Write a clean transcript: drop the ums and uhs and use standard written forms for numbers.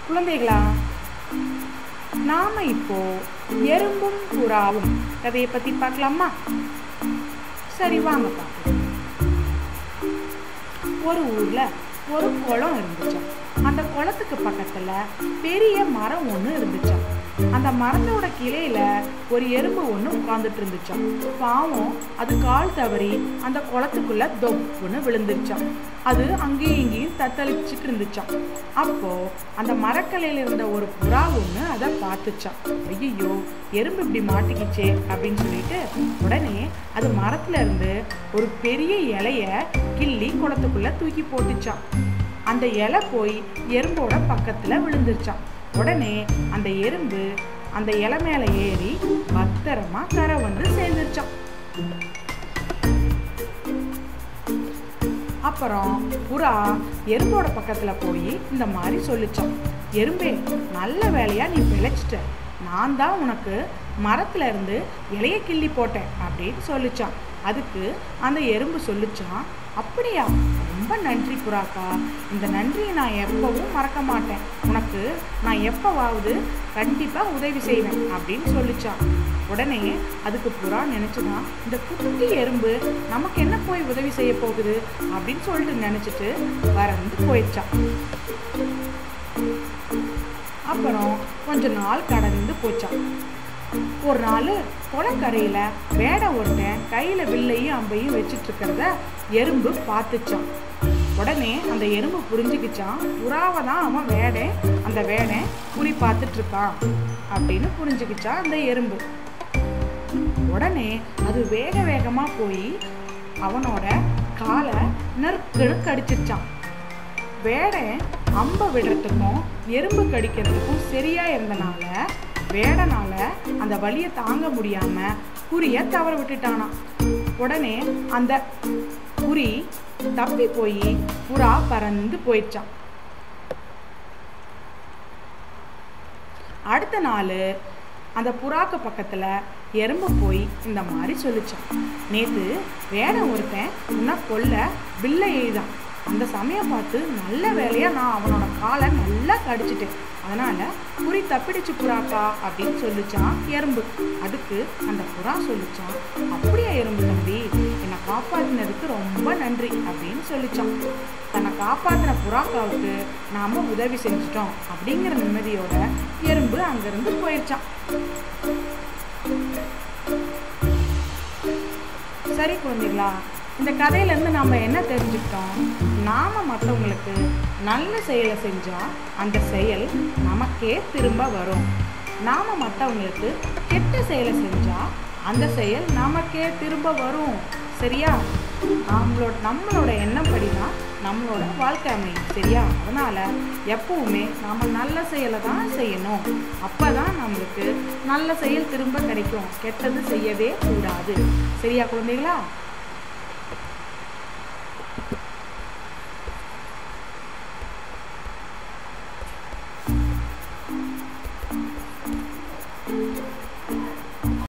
குழந்தைகளா, நாம இப்போ எறும்பும் புறாவும் கதையை பத்தி பார்க்கலாமா? சரி, வாங்க பார்க்கலாம். ஒரு ஊர்ல ஒரு குளம் இருந்துச்சாம். அந்த குளத்துக்கு பக்கத்துல பெரிய மரம் ஒண்ணு இருந்துச்சாம். அந்த மரத்தோட கிளையில ஒரு எறும்பு ஒண்ணு உட்கார்ந்துட்டு இருந்துச்சாம். பாவம், அது கால் தவறி அந்த குளத்துக்குள்ள தொப்புன்னு விழுந்துருச்சாம். அது அங்கேயும் இங்கேயும் தத்தளிச்சுட்டு இருந்துச்சாம். அப்போ அந்த மரக்கலையில இருந்த ஒரு புறா ஒண்ணு அதை பார்த்துச்சாம். ஐயோ, எறும்பு இப்படி மாட்டிக்கிச்சே அப்படின்னு சொல்லிட்டு உடனே அது மரத்துல இருந்து ஒரு பெரிய இலைய கிள்ளி குளத்துக்குள்ள தூக்கி போட்டுச்சாம். அந்த இலை போய் எறும்போட பக்கத்துல விழுந்துருச்சாம். உடனே அந்த எறும்பு அந்த இலை மேல ஏறி பத்திரமா கரை வந்து சேர்ந்துருச்சாம். அப்புறம் புறா எறும்போட பக்கத்துல போய் இந்த மாதிரி சொல்லிச்சாம். எறும்பே, நல்ல வேலையா நீ பிழைச்சிட்ட. நான் தான் உனக்கு மரத்துல இருந்து இலைய கிள்ளி போட்டேன் அப்படின்னு சொல்லிச்சான். அதுக்கு அந்த எறும்பு சொல்லிச்சான், அப்படியா, ரொம்ப நன்றி புறாக்கா. இந்த நன்றியை நான் எப்பவும் மறக்க மாட்டேன். உனக்கு நான் எப்பவாவது கண்டிப்பா உதவி செய்வேன் அப்படின்னு சொல்லிச்சான். உடனே அதுக்கு புறா நினைச்சுதான், இந்த குட்டி எறும்பு நமக்கு என்ன போய் உதவி செய்ய போகுது அப்படின்னு சொல்லிட்டு நினைச்சிட்டு பறந்து போயிடுச்சான். அப்புறம் கொஞ்ச நாள் கடந்து போச்சான். ஒரு நாள் குளக்கரையில வேடை ஒருத்தன் கையில வில்லையும் அம்பையும் வச்சுட்டு இருக்கிறத எறும்பு பார்த்துச்சான். உடனே அந்த எறும்பு புரிஞ்சுக்கிச்சான், புறாவை தான் அவன் அந்த வேடை குறி பார்த்துட்டு இருக்கான் அப்படின்னு புரிஞ்சுக்கிச்சான் அந்த எறும்பு. உடனே அது வேகமா போய் அவனோட காலை நெருக்குன்னு கடிச்சிருச்சான். வேடை அம்பை விடுறதுக்கும் எறும்பு கடிக்கிறதுக்கும் சரியா இருந்தனால வேடனால அந்த வலியை தாங்க முடியாம குறிய தவற விட்டுட்டானா. உடனே அந்த குறி தப்பி போய் புறா பறந்து போயிடுச்சான். அடுத்த நாள் அந்த புறாக்கு பக்கத்துல எறும்பு போய் இந்த மாதிரி சொல்லிச்சான், நேத்து வேடன் ஒருத்தன் உன்னை கொல்ல வில்லை எய்தான். அந்த சமயம் பார்த்து நல்ல வேலையா நான் அவனோட காலை நல்லா கடிச்சிட்டேன். அதனால குறி தப்பிடுச்சு புறாக்கா அப்படின்னு சொல்லிச்சான் எறும்பு. அதுக்கு அந்த புறா சொல்லிச்சான், அப்படியா எறும்பு தம்பி, என்னை காப்பாத்தினதுக்கு ரொம்ப நன்றி அப்படின்னு சொல்லிச்சான். தன்னை காப்பாத்தின புறாக்காவுக்கு நாம உதவி செஞ்சிட்டோம் அப்படிங்கிற நிம்மதியோட எறும்பு அங்கிருந்து போயிடுச்சான். சரி குழந்தைகளா, இந்த கதையிலேருந்து நம்ம என்ன தெரிஞ்சுக்கிட்டோம்? நாம மற்றவங்களுக்கு நல்ல செயலை செஞ்சால் அந்த செயல் நமக்கே திரும்ப வரும். நாம் மற்றவங்களுக்கு கெட்ட செயலை செஞ்சால் அந்த செயல் நமக்கே திரும்ப வரும். சரியா? நம்மளோட எண்ணம் படி தான் நம்மளோட வாழ்க்கை அமையும். சரியா? அதனால் எப்பவுமே நாம் நல்ல செயலை தான் செய்யணும். அப்போ தான் நம்மளுக்கு நல்ல செயல் திரும்ப கிடைக்கும். கெட்டது செய்யவே கூடாது. சரியா குழந்தைகளா?